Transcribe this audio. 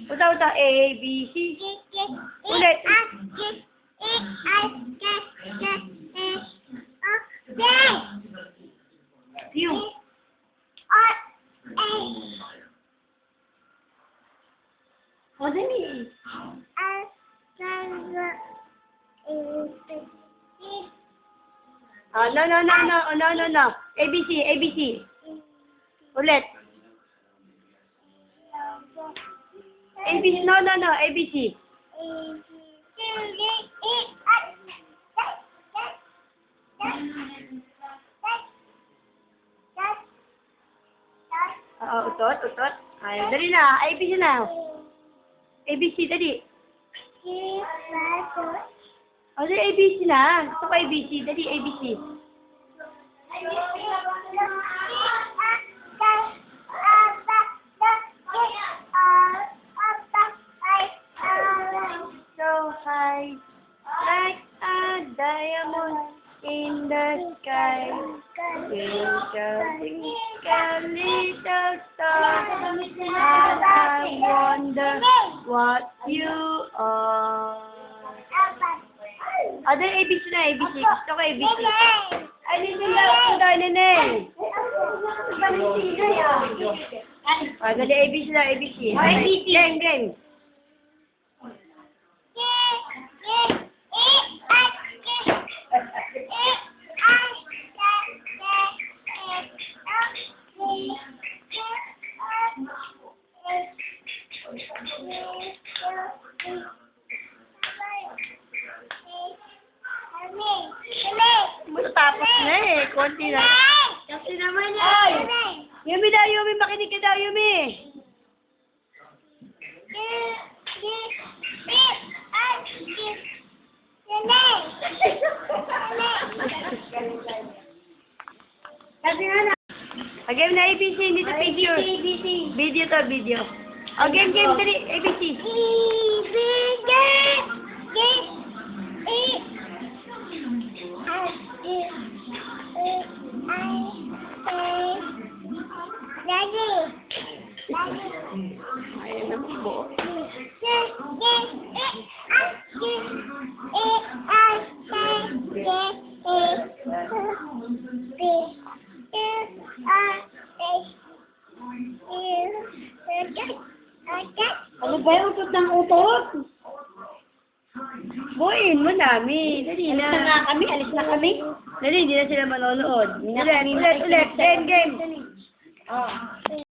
Uta, A, B, C. Ulit. Yung. O, dali. No. A, B, C. Ulit. A, B, C. No. A, B, C. Utot. Ay, dali na. A, B, C na. A, B, C, dali. O, dali, A, B, C na. Gusto ko A, B, C. Dali, A, B, C. So high, like a diamond in the sky. Twinkle, little star, and I wonder what you are. Ada ABC na, ABC. Gusto ko ABC. Ay, hindi lang. Nene. Dali, ABC na, ABC. ABC. Gang. Matapos na eh. Konti na. Kasi naman yan. Yumi, makinig ka daw, Yumi. Game na ABC, hindi to picture. Video to, video. O, game, dali, ABC. Ayun naman po. Ano ba yung utot ng utot? Buuin mo namin. Dali na. Alis na kami. Dali, hindi na sila manonood. Ulit. Game.